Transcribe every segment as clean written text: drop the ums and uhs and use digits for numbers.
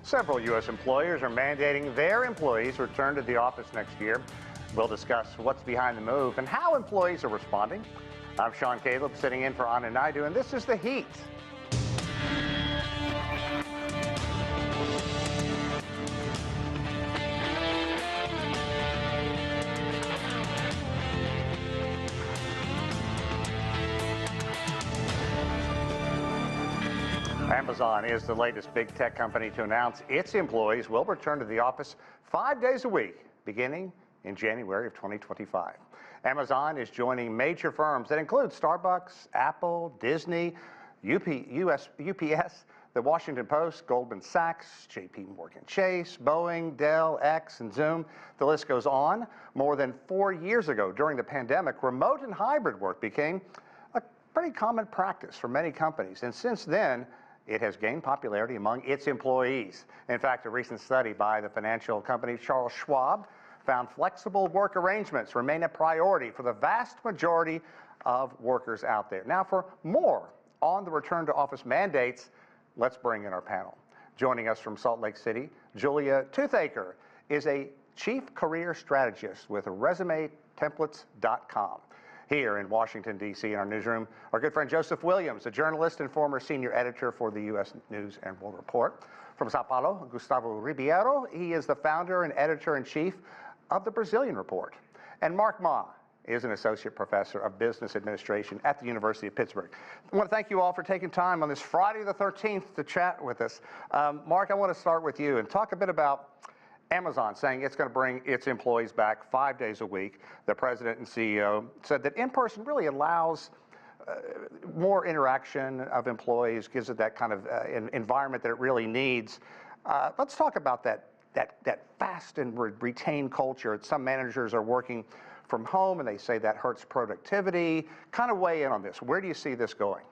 Several U.S. employers are mandating their employees return to the office next year. We'll discuss what's behind the move and how employees are responding. I'm Sean Caleb, sitting in for Anna Naidu, and this is The Heat. Amazon is the latest big tech company to announce its employees will return to the office 5 days a week, beginning in January of 2025. Amazon is joining major firms that include Starbucks, Apple, Disney, UPS, the Washington Post, Goldman Sachs, JP Morgan Chase, Boeing, Dell, X, and Zoom. The list goes on. More than 4 years ago, during the pandemic, remote and hybrid work became a pretty common practice for many companies. And since then, it has gained popularity among its employees. In fact, a recent study by the financial company Charles Schwab found flexible work arrangements remain a priority for the vast majority of workers out there. Now, for more on the return to office mandates, let's bring in our panel. Joining us from Salt Lake City, Julia Toothacre is a chief career strategist with ResumeTemplates.com. Here in Washington, D.C., in our newsroom, our good friend Joseph Williams, a journalist and former senior editor for the U.S. News and World Report. From Sao Paulo, Gustavo Ribeiro, he is the founder and editor-in-chief of the Brazilian Report. And Mark Ma is an associate professor of business administration at the University of Pittsburgh. I want to thank you all for taking time on this Friday the 13th to chat with us. Mark, I want to start with you and talk a bit about Amazon saying it's going to bring its employees back 5 days a week. The president and CEO said that in-person really allows more interaction of employees, gives it that kind of environment that it really needs. Let's talk about that fast and retained culture. Some managers are working from home and they say that hurts productivity. Kind of weigh in on this. Where do you see this going?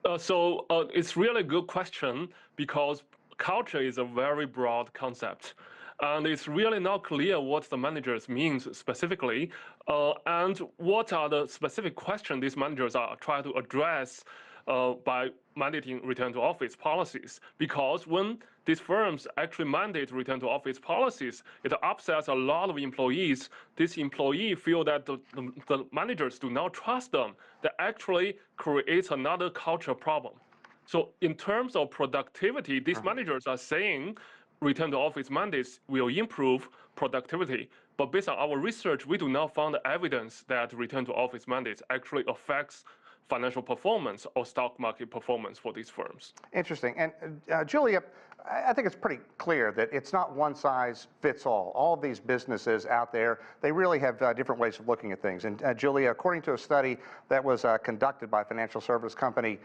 It's really a good question because culture is a very broad concept. And it's really not clear what the managers means specifically, and what are the specific questions these managers are trying to address by mandating return to office policies. Because when these firms actually mandate return to office policies, it upsets a lot of employees. These employees feel that the managers do not trust them. That actually creates another culture problem. So in terms of productivity, these managers are saying return to office mandates will improve productivity. But based on our research, we do not find evidence that return to office mandates actually affects financial performance or stock market performance for these firms. Interesting. And Julia, I think it's pretty clear that it's not one size fits all. All of these businesses out there, they really have different ways of looking at things. And Julia, according to a study that was conducted by financial service company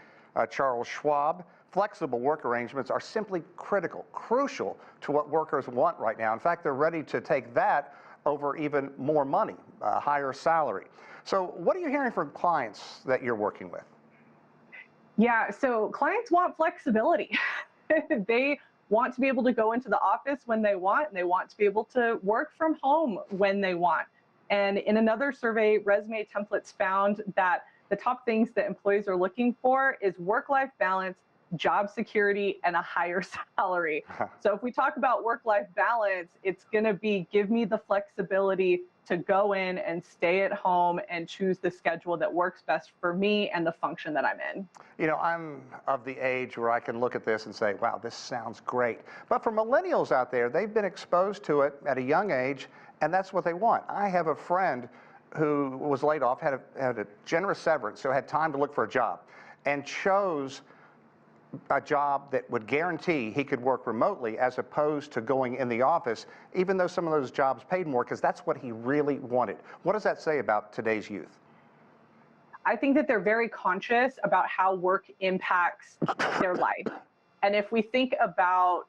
Charles Schwab, flexible work arrangements are simply crucial to what workers want right now. In fact, they're ready to take that over even more money, a higher salary. So what are you hearing from clients that you're working with? Yeah, so clients want flexibility. They want to be able to go into the office when they want, and they want to be able to work from home when they want. And in another survey, Resume Templates found that the top things that employees are looking for is work-life balance, job security, and a higher salary. So if we talk about work-life balance, it's going to be give me the flexibility to go in and stay at home and choose the schedule that works best for me and the function that I'm in. You know, I'm of the age where I can look at this and say, wow, this sounds great. But for millennials out there, they've been exposed to it at a young age, and that's what they want. I have a friend who was laid off, had a generous severance, so had time to look for a job, and chose a job that would guarantee he could work remotely as opposed to going in the office, even though some of those jobs paid more, because that's what he really wanted. What does that say about today's youth? I think that they're very conscious about how work impacts their life. And if we think about,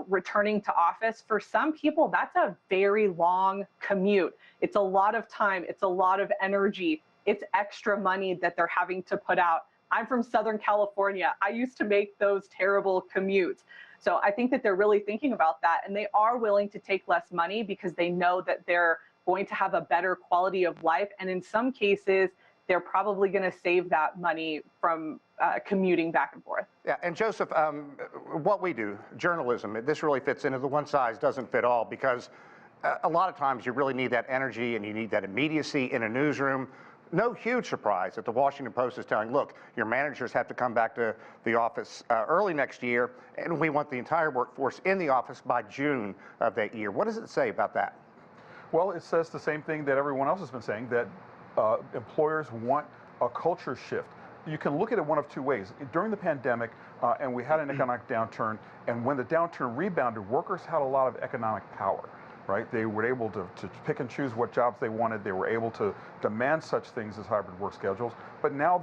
returning to office, for some people, that's a very long commute. It's a lot of time. It's a lot of energy. It's extra money that they're having to put out. I'm from Southern California. I used to make those terrible commutes. So I think that they're really thinking about that, and they are willing to take less money because they know that they're going to have a better quality of life. And in some cases, they're probably going to save that money from commuting back and forth. Yeah, and Joseph, what we do, journalism, this really fits into the one size doesn't fit all, because a lot of times you really need that energy and you need that immediacy in a newsroom. No huge surprise that the Washington Post is telling, look, your managers have to come back to the office early next year, and we want the entire workforce in the office by June of that year. What does it say about that? Well, it says the same thing that everyone else has been saying, that employers want a culture shift. You can look at it one of two ways. During the pandemic, and we had an economic downturn, and when the downturn rebounded, workers had a lot of economic power. Right? They were able to pick and choose what jobs they wanted. They were able to demand such things as hybrid work schedules. But now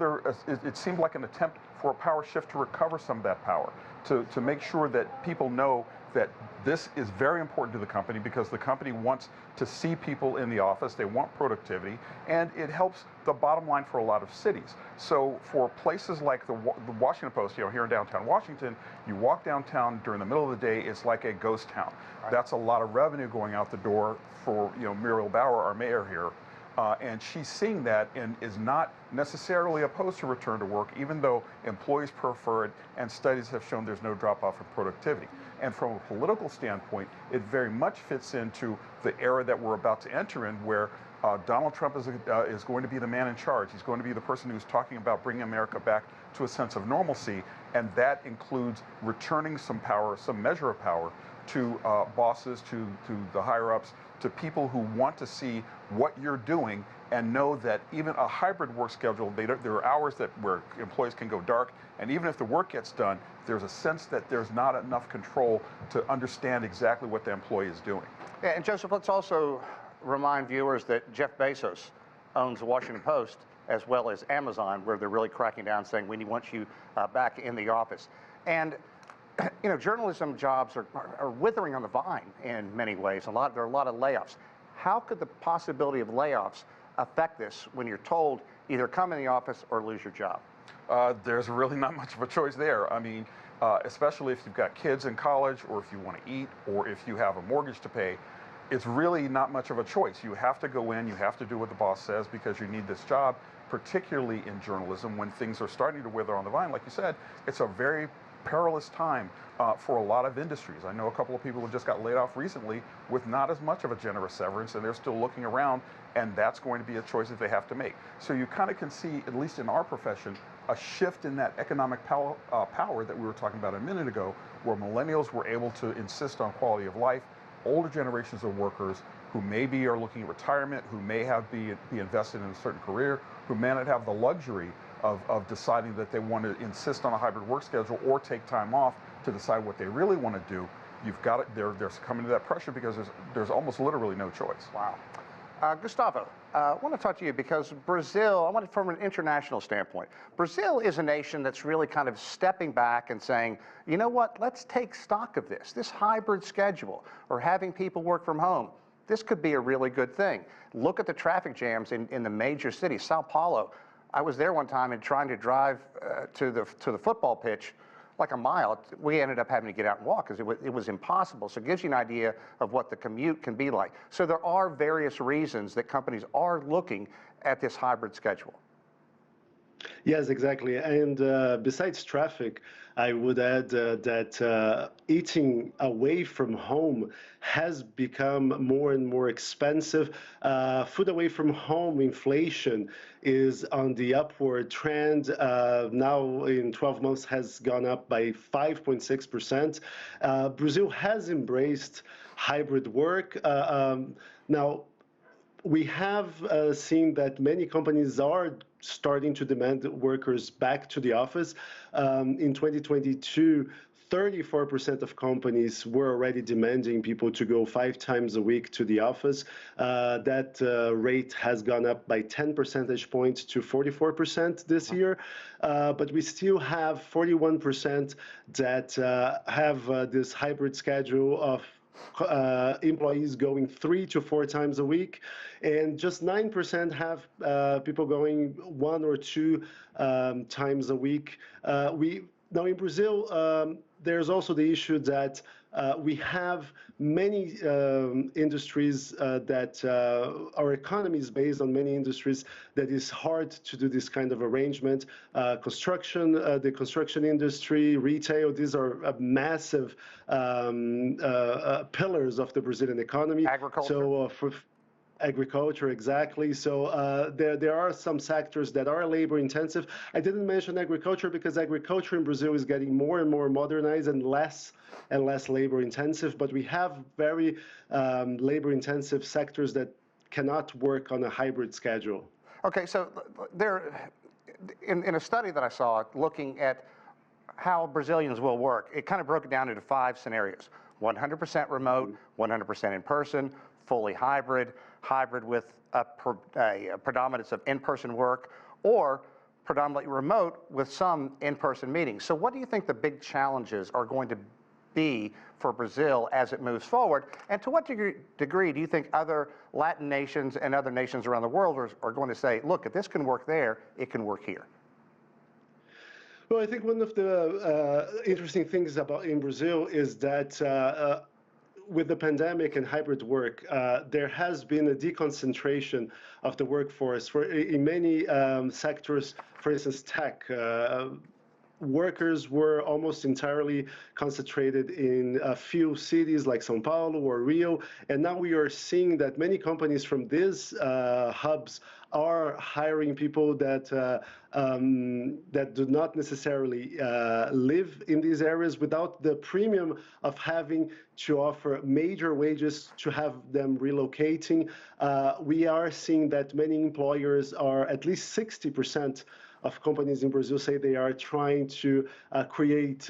it seemed like an attempt for a power shift to recover some of that power, to make sure that people know that this is very important to the company, because the company wants to see people in the office. They want productivity, and it helps the bottom line for a lot of cities. So for places like the Washington Post, here in downtown Washington, you walk downtown during the middle of the day, it's like a ghost town. Right. That's a lot of revenue going out the door for Muriel Bauer, our mayor here. And she's seeing that and is not necessarily opposed to return to work, even though employees prefer it, and studies have shown there's no drop-off in productivity. And from a political standpoint, it very much fits into the era that we're about to enter in, where Donald Trump is going to be the man in charge. He's going to be the person who's talking about bringing America back to a sense of normalcy, and that includes returning some power, some measure of power, to bosses, to the higher-ups, to people who want to see what you're doing and know that even a hybrid work schedule, there are hours where employees can go dark, and even if the work gets done, there's a sense that there's not enough control to understand exactly what the employee is doing. Yeah, and Joseph, let's also remind viewers that Jeff Bezos owns the Washington Post as well as Amazon, where they're really cracking down, saying we want you back in the office. And journalism jobs are withering on the vine in many ways. There are a lot of layoffs. How could the possibility of layoffs affect this when you're told either come in the office or lose your job? There's really not much of a choice there. I mean, especially if you've got kids in college, or if you want to eat, or if you have a mortgage to pay, it's really not much of a choice. You have to go in, you have to do what the boss says, because you need this job, particularly in journalism when things are starting to wither on the vine. Like you said, it's a very perilous time for a lot of industries. I know a couple of people who just got laid off recently with not as much of a generous severance, and they're still looking around, and that's going to be a choice that they have to make. So you kind of can see, at least in our profession, a shift in that economic power that we were talking about a minute ago, where millennials were able to insist on quality of life. Older generations of workers who maybe are looking at retirement, who may be invested in a certain career, who may not have the luxury of deciding that they want to insist on a hybrid work schedule or take time off to decide what they really want to do. You've got it. They're succumbing to that pressure because there's almost literally no choice. Wow. Gustavo, I want to talk to you because Brazil, I want it from an international standpoint. Brazil is a nation that's really kind of stepping back and saying, you know what, let's take stock of this hybrid schedule, or having people work from home. This could be a really good thing. Look at the traffic jams in the major cities. Sao Paulo, I was there one time and trying to drive to the football pitch like a mile. We ended up having to get out and walk because it was impossible. So it gives you an idea of what the commute can be like. So there are various reasons that companies are looking at this hybrid schedule. Yes, exactly. And besides traffic, I would add that eating away from home has become more and more expensive. Food away from home inflation is on the upward trend. Now in 12 months has gone up by 5.6%. Brazil has embraced hybrid work. Now, we have seen that many companies are starting to demand workers back to the office. In 2022, 34% of companies were already demanding people to go 5 times a week to the office. That rate has gone up by 10 percentage points to 44% this year. But we still have 41% that have this hybrid schedule of employees going 3 to 4 times a week, and just 9% have people going 1 or 2 times a week. Now in Brazil, there's also the issue that we have many industries that our economy is based on many industries that is hard to do this kind of arrangement. Construction, the construction industry, retail, these are massive pillars of the Brazilian economy. Agriculture. So for agriculture, exactly. So there are some sectors that are labor intensive. I didn't mention agriculture because agriculture in Brazil is getting more and more modernized and less labor intensive, but we have very labor intensive sectors that cannot work on a hybrid schedule. Okay, so there, in a study that I saw looking at how Brazilians will work, it kind of broke it down into 5 scenarios: 100% remote, 100% in person, fully hybrid, hybrid with a predominance of in-person work, or predominantly remote with some in-person meetings. So what do you think the big challenges are going to be for Brazil as it moves forward? And to what degree do you think other Latin nations and other nations around the world are going to say, look, if this can work there, it can work here? Well, I think one of the interesting things in Brazil is that with the pandemic and hybrid work, there has been a deconcentration of the workforce in many sectors. For instance, tech. Workers were almost entirely concentrated in a few cities like São Paulo or Rio, and now we are seeing that many companies from these hubs are hiring people that that do not necessarily live in these areas without the premium of having to offer major wages to have them relocating. We are seeing that many employers are at least 60% of companies in Brazil say they are trying to create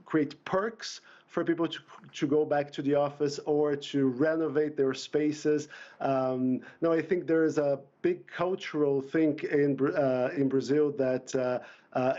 create perks for people to go back to the office or to renovate their spaces. Now, I think there is a big cultural thing in Brazil that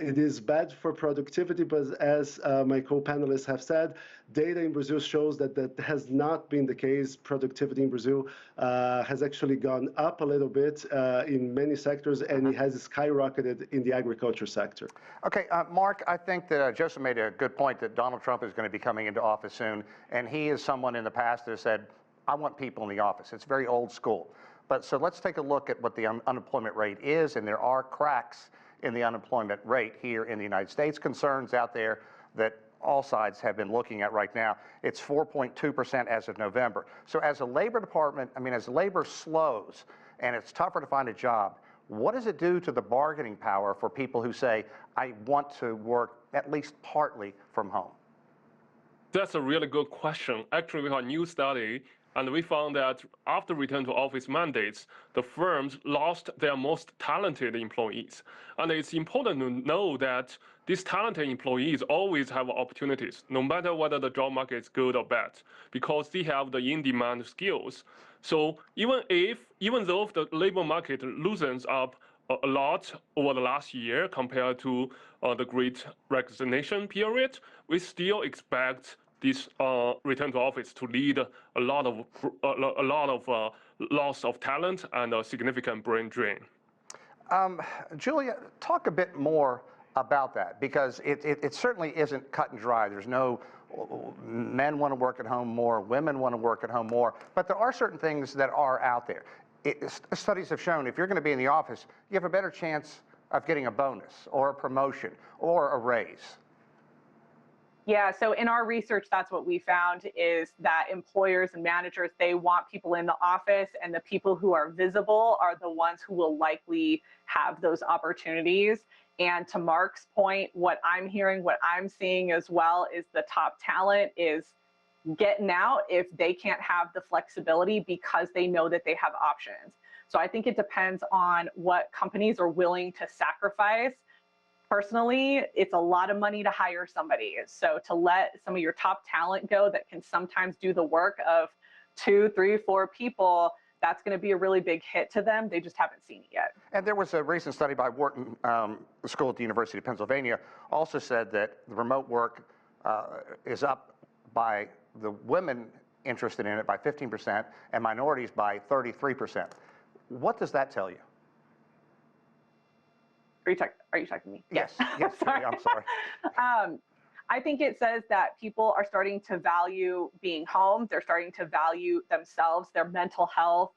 it is bad for productivity, but as my co-panelists have said, data in Brazil shows that that has not been the case. Productivity in Brazil has actually gone up a little bit in many sectors, and it has skyrocketed in the agriculture sector. Okay, Mark, I think that Joseph made a good point that Donald Trump is going to be coming into office soon, and he is someone in the past that has said, I want people in the office. It's very old school. But so let's take a look at what the unemployment rate is, and there are cracks in the unemployment rate here in the United States. Concerns out there that all sides have been looking at right now. It's 4.2% as of November. So as a labor department, as labor slows and it's tougher to find a job, what does it do to the bargaining power for people who say, I want to work at least partly from home? That's a really good question. Actually, we have a new study, and we found that after return to office mandates, the firms lost their most talented employees. And it's important to know that these talented employees always have opportunities, no matter whether the job market is good or bad, because they have the in-demand skills. So even though the labor market loosens up a lot over the last year compared to the Great Resignation period, we still expect this return to office to lead a lot of loss of talent and a significant brain drain. Julia, talk a bit more about that, because it certainly isn't cut and dry. There's no men want to work at home more, women want to work at home more, but there are certain things that are out there. Studies have shown if you're going to be in the office, you have a better chance of getting a bonus or a promotion or a raise. Yeah, so in our research, that's what we found is that employers and managers, they want people in the office, and the people who are visible are the ones who will likely have those opportunities. And to Mark's point, what I'm hearing, what I'm seeing as well is the top talent is getting out if they can't have the flexibility because they know that they have options. So I think it depends on what companies are willing to sacrifice. Personally, it's a lot of money to hire somebody. So to let some of your top talent go that can sometimes do the work of 2, 3, 4 people, that's going to be a really big hit to them. They just haven't seen it yet. And there was a recent study by Wharton School at the University of Pennsylvania also said that the remote work is up by the women interested in it by 15% and minorities by 33%. What does that tell you? Are you talking to me? Yes. Yes. Sorry. I'm sorry. I think it says that people are starting to value being home. They're starting to value themselves, their mental health.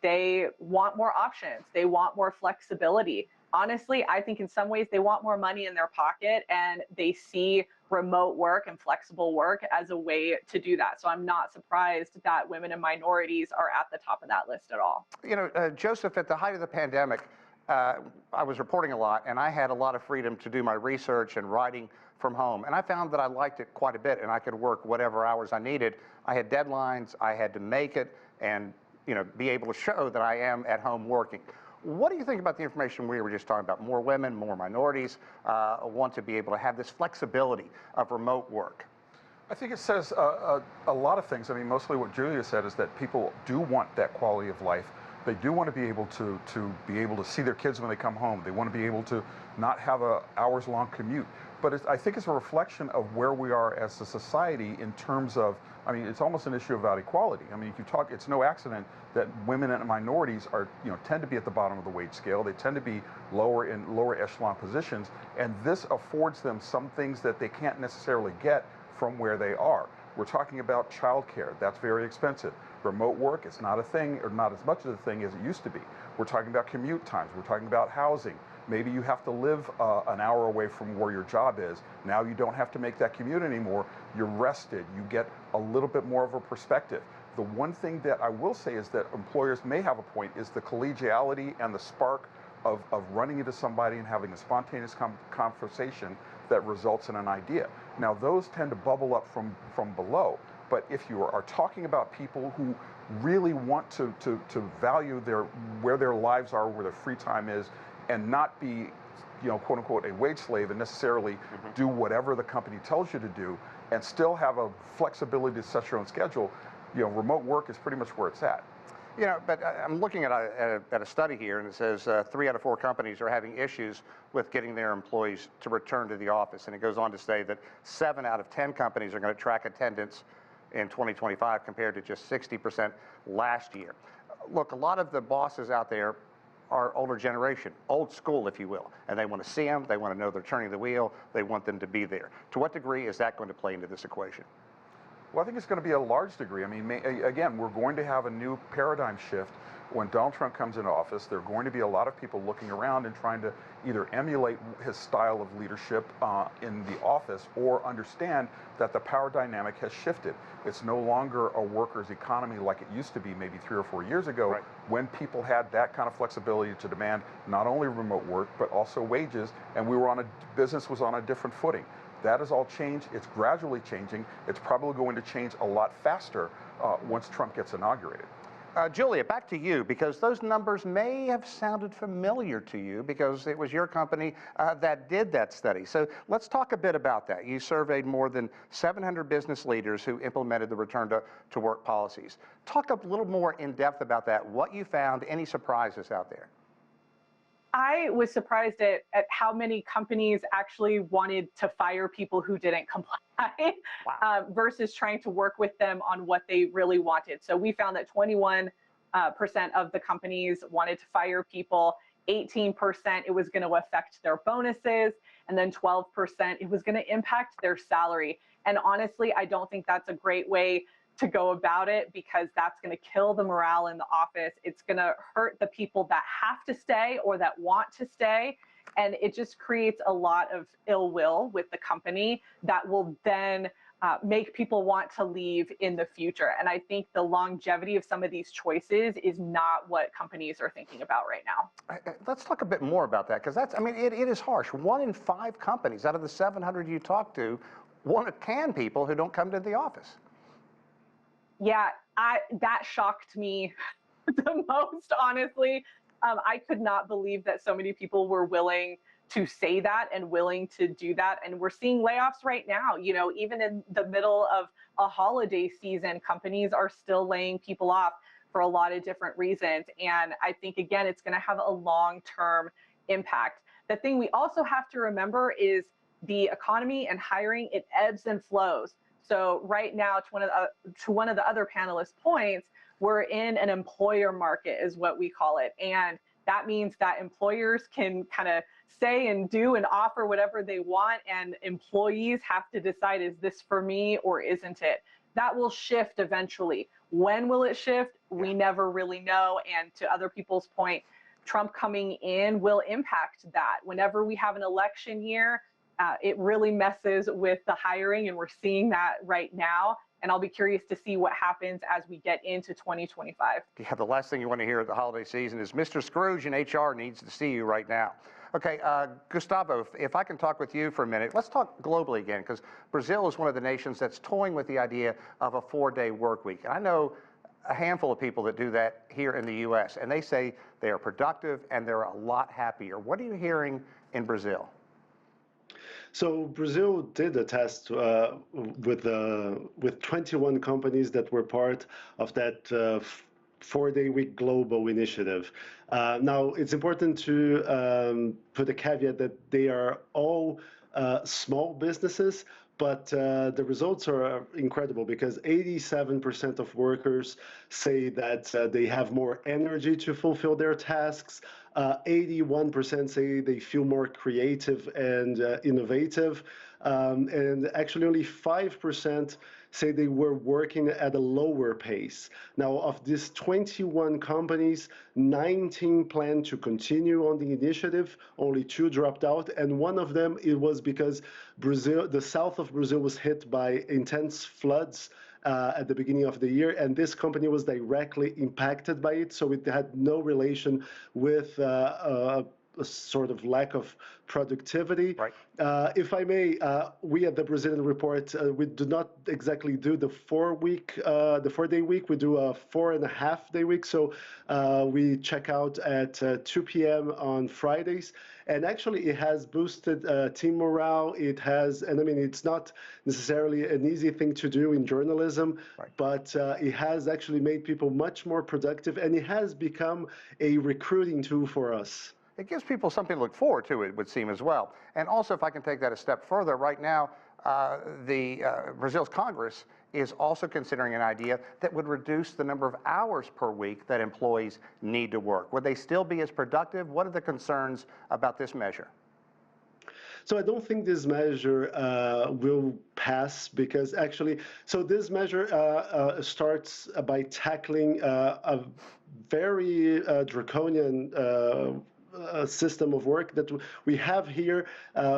They want more options. They want more flexibility. Honestly, I think in some ways they want more money in their pocket, and they see remote work and flexible work as a way to do that. So I'm not surprised that women and minorities are at the top of that list at all. You know, Joseph, at the height of the pandemic, I was reporting a lot, and I had a lot of freedom to do my research and writing from home. And I found that I liked it quite a bit, and I could work whatever hours I needed. I had deadlines, I had to make it, and be able to show that I am at home working. What do you think about the information we were just talking about? More women, more minorities want to be able to have this flexibility of remote work. I think it says a lot of things. I mean, mostly what Julia said is that people do want that quality of life. They do want to be able to see their kids when they come home. They want to be able to not have a hours-long commute. But I think it's a reflection of where we are as a society in terms of, I mean, it's almost an issue about equality. I mean, if you talk, it's no accident that women and minorities are, tend to be at the bottom of the wage scale. They tend to be lower in lower echelon positions, and this affords them some things that they can't necessarily get from where they are. We're talking about childcare. That's very expensive. Remote work is not a thing, or not as much of a thing as it used to be. We're talking about commute times. We're talking about housing. Maybe you have to live an hour away from where your job is. Now you don't have to make that commute anymore. You're rested. You get a little bit more of a perspective. The one thing that I will say is that employers may have a point is the collegiality and the spark of running into somebody and having a spontaneous conversation that results in an idea. Now those tend to bubble up from below. But if you are talking about people who really want to value where their lives are, where their free time is, and not be, quote unquote, a wage slave and necessarily do whatever the company tells you to do, and still have a flexibility to set your own schedule, remote work is pretty much where it's at. But I'm looking at a study here, and it says 3 out of 4 companies are having issues with getting their employees to return to the office. And it goes on to say that 7 out of 10 companies are going to track attendance in 2025 compared to just 60% last year. Look, a lot of the bosses out there are older generation, old school, if you will, and they want to see them, they want to know they're turning the wheel, they want them to be there. To what degree is that going to play into this equation? Well, I think it's going to be a large degree. I mean, again, we're going to have a new paradigm shift. When Donald Trump comes into office, there are going to be a lot of people looking around and trying to either emulate his style of leadership in the office or understand that the power dynamic has shifted. It's no longer a workers' economy like it used to be maybe 3 or 4 years ago, right, when people had that kind of flexibility to demand not only remote work, but also wages, and business was on a different footing. That has all changed. It's gradually changing. It's probably going to change a lot faster once Trump gets inaugurated. Julia, back to you, because those numbers may have sounded familiar to you because it was your company that did that study. So let's talk a bit about that. You surveyed more than 700 business leaders who implemented the return to work policies. Talk a little more in depth about that, what you found, any surprises out there. I was surprised at how many companies actually wanted to fire people who didn't comply. Wow. Versus trying to work with them on what they really wanted. So we found that 21% of the companies wanted to fire people, 18% it was going to affect their bonuses, and then 12% it was going to impact their salary. And honestly, I don't think that's a great way to go about it, because that's going to kill the morale in the office. It's going to hurt the people that have to stay or that want to stay. And it just creates a lot of ill will with the company that will then make people want to leave in the future. And I think the longevity of some of these choices is not what companies are thinking about right now. Let's talk a bit more about that, because it is harsh. 1 in 5 companies out of the 700 you talk to want to can people who don't come to the office. Yeah, that shocked me the most, honestly. I could not believe that so many people were willing to say that and willing to do that. And we're seeing layoffs right now. Even in the middle of a holiday season, companies are still laying people off for a lot of different reasons. And I think, again, it's going to have a long-term impact. The thing we also have to remember is the economy and hiring, it ebbs and flows. So right now, to one of the other panelists' points, we're in an employer market, is what we call it. And that means that employers can kind of say and do and offer whatever they want, and employees have to decide, is this for me or isn't it? That will shift eventually. When will it shift? We never really know. And to other people's point, Trump coming in will impact that. Whenever we have an election year, it really messes with the hiring, and we're seeing that right now. And I'll be curious to see what happens as we get into 2025. Yeah, the last thing you want to hear at the holiday season is Mr. Scrooge in HR needs to see you right now. Okay, Gustavo, if I can talk with you for a minute, let's talk globally again, because Brazil is one of the nations that's toying with the idea of a 4-day work week. And I know a handful of people that do that here in the U.S., and they say they are productive and they're a lot happier. What are you hearing in Brazil? So Brazil did a test with 21 companies that were part of that 4-day week global initiative. Now, it's important to put a caveat that they are all small businesses, but the results are incredible, because 87% of workers say that they have more energy to fulfill their tasks. 81% say they feel more creative and innovative. And actually only 5% say they were working at a lower pace. Now, of these 21 companies, 19 plan to continue on the initiative, only 2 dropped out, and one of them, it was because Brazil, the south of Brazil was hit by intense floods at the beginning of the year, and this company was directly impacted by it, so it had no relation with a sort of lack of productivity. Right. If I may, we at the Brazilian Report, we do not exactly do the 4-day week. We do a 4.5-day week. So we check out at 2 p.m. on Fridays. And actually, it has boosted team morale. It has, and I mean, it's not necessarily an easy thing to do in journalism, right, but it has actually made people much more productive, and it has become a recruiting tool for us. It gives people something to look forward to, it would seem, as well. And also, if I can take that a step further, right now, Brazil's Congress is also considering an idea that would reduce the number of hours per week that employees need to work. Would they still be as productive? What are the concerns about this measure? So I don't think this measure will pass, because actually, so this measure starts by tackling a very draconian system of work that we have here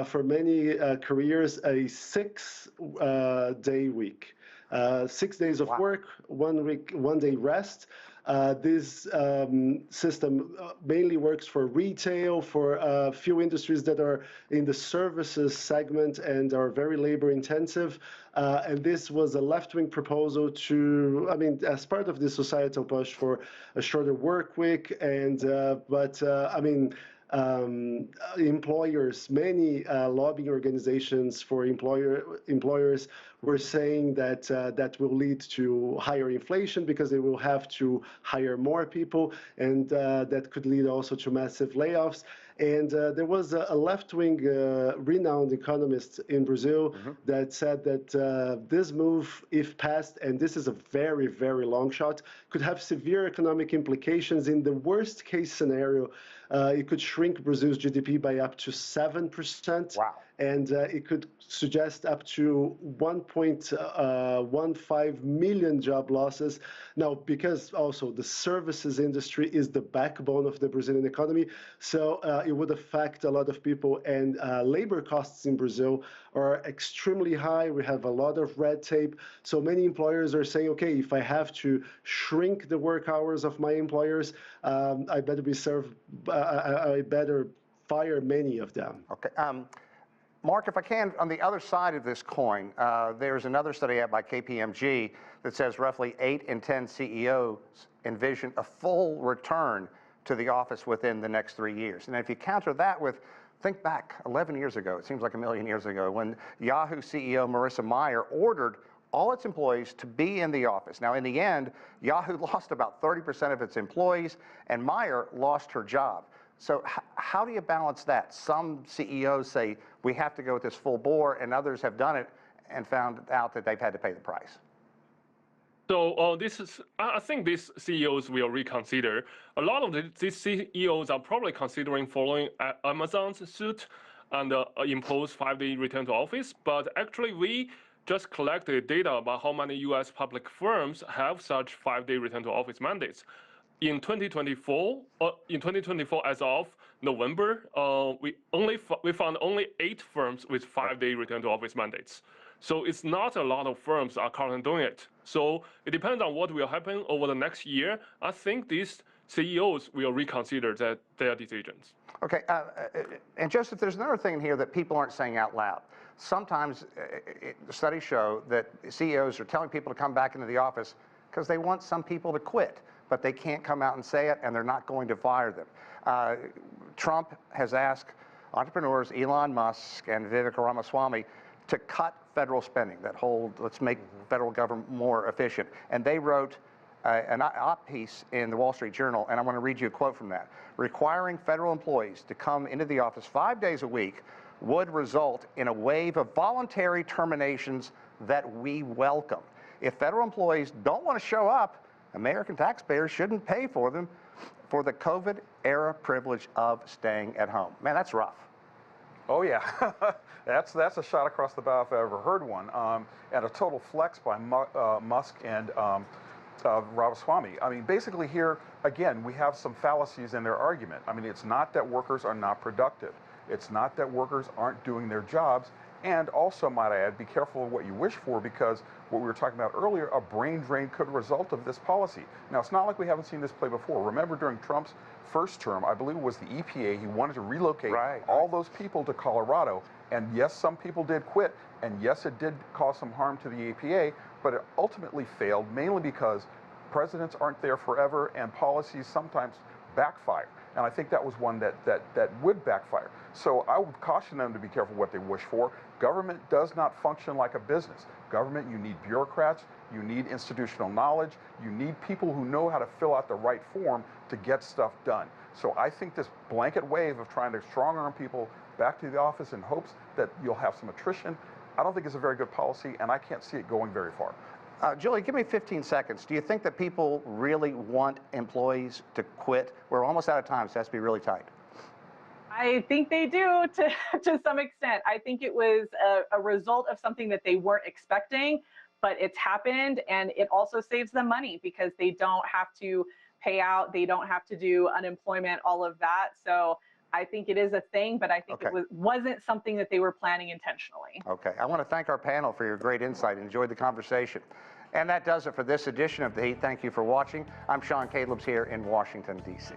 for many careers, a 6-day week. 6 days of work, 1 week, 1 day rest. This system mainly works for retail, for a few industries that are in the services segment and are very labor intensive. And this was a left-wing proposal to, I mean, as part of the societal push for a shorter work week. And I mean, employers, many lobbying organizations for employers were saying that that will lead to higher inflation, because they will have to hire more people, and that could lead also to massive layoffs. And there was a left-wing renowned economist in Brazil that said that this move, if passed, and this is a very, very long shot, could have severe economic implications. In the worst case scenario, it could shrink Brazil's GDP by up to 7%. Wow. And it could suggest up to 1.15 million job losses. Now, because also the services industry is the backbone of the Brazilian economy, so it would affect a lot of people. And labor costs in Brazil are extremely high. We have a lot of red tape. So many employers are saying, okay, if I have to shrink the work hours of my employers, I better be served. I better fire many of them. Okay. Mark, if I can, on the other side of this coin, there's another study out by KPMG that says roughly 8 in 10 CEOs envision a full return to the office within the next 3 years. And if you counter that with, think back 11 years ago, it seems like a million years ago, when Yahoo CEO Marissa Mayer ordered all its employees to be in the office. Now, in the end, Yahoo lost about 30% of its employees, and Mayer lost her job. So how do you balance that? Some CEOs say we have to go with this full bore, and others have done it and found out that they've had to pay the price. So I think these CEOs will reconsider. A lot of these CEOs are probably considering following Amazon's suit and impose 5-day return to office. But actually, we just collected data about how many U.S. public firms have such 5-day return to office mandates. In 2024, as of November, we found only 8 firms with 5-day return to office mandates. So it's not a lot of firms are currently doing it. So it depends on what will happen over the next year. I think these CEOs will reconsider their decisions. Okay, and Joseph, there's another thing here that people aren't saying out loud. Sometimes studies show that CEOs are telling people to come back into the office because they want some people to quit, but they can't come out and say it, and they're not going to fire them. Trump has asked entrepreneurs, Elon Musk and Vivek Ramaswamy, to cut federal spending, let's make federal government more efficient. And they wrote an op piece in the Wall Street Journal, and I want to read you a quote from that. Requiring federal employees to come into the office 5 days a week would result in a wave of voluntary terminations that we welcome. If federal employees don't want to show up, American taxpayers shouldn't pay for them for the COVID-era privilege of staying at home. Man, that's rough. Oh yeah, that's a shot across the bow if I ever heard one, and a total flex by Musk and Ramaswamy. I mean, basically here, again, we have some fallacies in their argument. I mean, it's not that workers are not productive. It's not that workers aren't doing their jobs. And also, might I add, be careful of what you wish for, because what we were talking about earlier, a brain drain could result of this policy. Now, it's not like we haven't seen this play before. Remember, during Trump's first term, I believe it was the EPA, he wanted to relocate all those people to Colorado. And yes, some people did quit, and yes, it did cause some harm to the EPA, but it ultimately failed, mainly because presidents aren't there forever, and policies sometimes backfire. And I think that was one that would backfire. So I would caution them to be careful what they wish for. Government does not function like a business. Government, you need bureaucrats, you need institutional knowledge, you need people who know how to fill out the right form to get stuff done. So I think this blanket wave of trying to strong-arm people back to the office in hopes that you'll have some attrition, I don't think it's a very good policy, and I can't see it going very far. Julie, give me 15 seconds. Do you think that people really want employees to quit? We're almost out of time, so it has to be really tight. I think they do to some extent. I think it was a result of something that they weren't expecting, but it's happened, and it also saves them money because they don't have to pay out, they don't have to do unemployment, all of that. So I think it is a thing, but I think it wasn't something that they were planning intentionally. Okay, I want to thank our panel for your great insight. Enjoyed the conversation. And that does it for this edition of The Heat. Thank you for watching. I'm Sean Caleb's here in Washington, D.C.